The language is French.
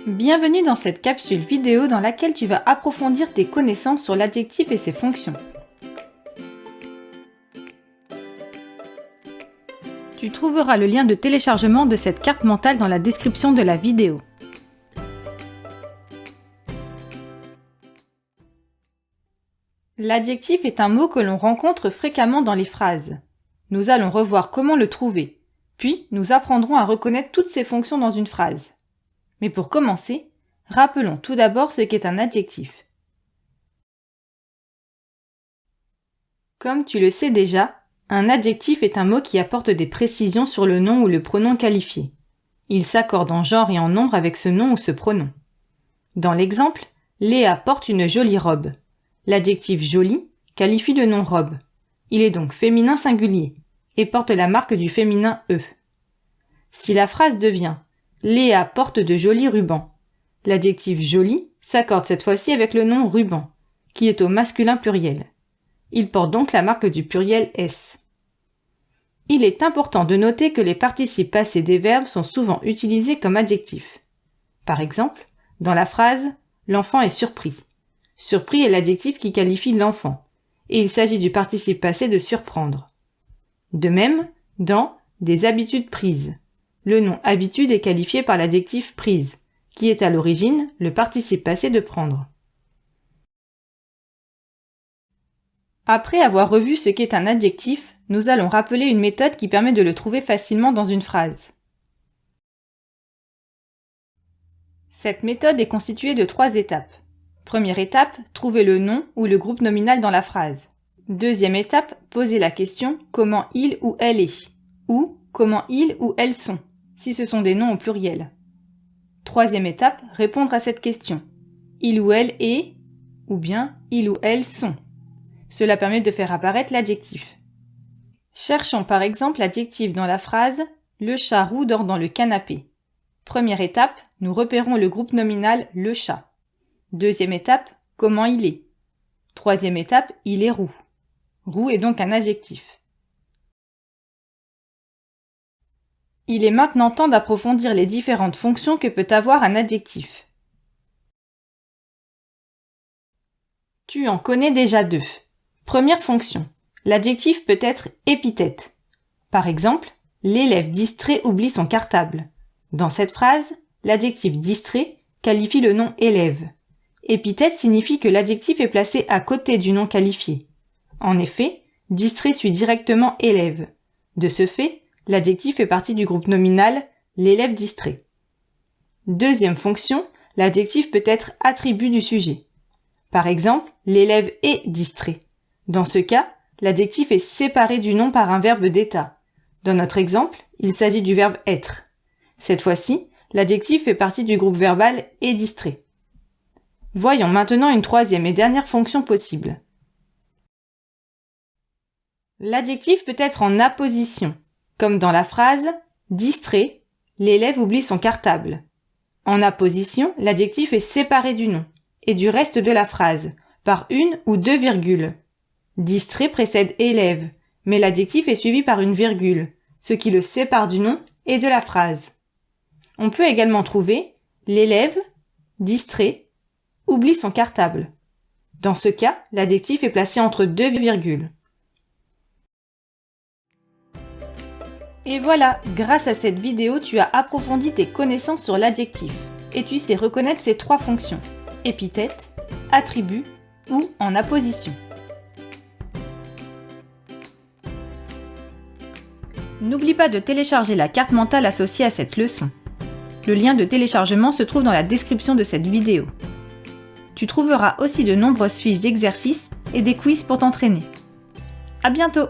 Bienvenue dans cette capsule vidéo dans laquelle tu vas approfondir tes connaissances sur l'adjectif et ses fonctions. Tu trouveras le lien de téléchargement de cette carte mentale dans la description de la vidéo. L'adjectif est un mot que l'on rencontre fréquemment dans les phrases. Nous allons revoir comment le trouver, puis nous apprendrons à reconnaître toutes ses fonctions dans une phrase. Mais pour commencer, rappelons tout d'abord ce qu'est un adjectif. Comme tu le sais déjà, un adjectif est un mot qui apporte des précisions sur le nom ou le pronom qualifié. Il s'accorde en genre et en nombre avec ce nom ou ce pronom. Dans l'exemple, Léa porte une jolie robe. L'adjectif jolie qualifie le nom robe. Il est donc féminin singulier et porte la marque du féminin E. Si la phrase devient Léa porte de jolis rubans, l'adjectif joli s'accorde cette fois-ci avec le nom ruban, qui est au masculin pluriel. Il porte donc la marque du pluriel S. Il est important de noter que les participes passés des verbes sont souvent utilisés comme adjectifs. Par exemple, dans la phrase « L'enfant est surpris ». Surpris est l'adjectif qui qualifie l'enfant, et il s'agit du participe passé de surprendre. De même, dans « Des habitudes prises », le nom habitude est qualifié par l'adjectif prise, qui est à l'origine le participe passé de prendre. Après avoir revu ce qu'est un adjectif, nous allons rappeler une méthode qui permet de le trouver facilement dans une phrase. Cette méthode est constituée de 3 étapes. Première étape, trouver le nom ou le groupe nominal dans la phrase. Deuxième étape, poser la question « comment il ou elle est » ou « comment ils ou elles sont » si ce sont des noms au pluriel. Troisième étape, répondre à cette question. Il ou elle est ou bien il ou elles sont. Cela permet de faire apparaître l'adjectif. Cherchons par exemple l'adjectif dans la phrase « Le chat roux dort dans le canapé ». Première étape, nous repérons le groupe nominal « le chat ». Deuxième étape, comment il est. Troisième étape, il est roux. Roux est donc un adjectif. Il est maintenant temps d'approfondir les différentes fonctions que peut avoir un adjectif. Tu en connais déjà 2. Première fonction, l'adjectif peut être épithète. Par exemple, l'élève distrait oublie son cartable. Dans cette phrase, l'adjectif distrait qualifie le nom élève. Épithète signifie que l'adjectif est placé à côté du nom qualifié. En effet, distrait suit directement élève. De ce fait, l'adjectif fait partie du groupe nominal l'élève distrait. Deuxième fonction, l'adjectif peut être attribut du sujet. Par exemple, l'élève est distrait. Dans ce cas, l'adjectif est séparé du nom par un verbe d'état. Dans notre exemple, il s'agit du verbe être. Cette fois-ci, l'adjectif fait partie du groupe verbal est distrait. Voyons maintenant une troisième et dernière fonction possible. L'adjectif peut être en apposition, comme dans la phrase « distrait, l'élève oublie son cartable ». En apposition, l'adjectif est séparé du nom et du reste de la phrase, par une ou 2 virgules. Distrait précède élève, mais l'adjectif est suivi par une virgule, ce qui le sépare du nom et de la phrase. On peut également trouver « l'élève, distrait, oublie son cartable ». Dans ce cas, l'adjectif est placé entre 2 virgules. Et voilà, grâce à cette vidéo, tu as approfondi tes connaissances sur l'adjectif et tu sais reconnaître ses 3 fonctions, épithète, attribut ou en apposition. N'oublie pas de télécharger la carte mentale associée à cette leçon. Le lien de téléchargement se trouve dans la description de cette vidéo. Tu trouveras aussi de nombreuses fiches d'exercices et des quiz pour t'entraîner. À bientôt!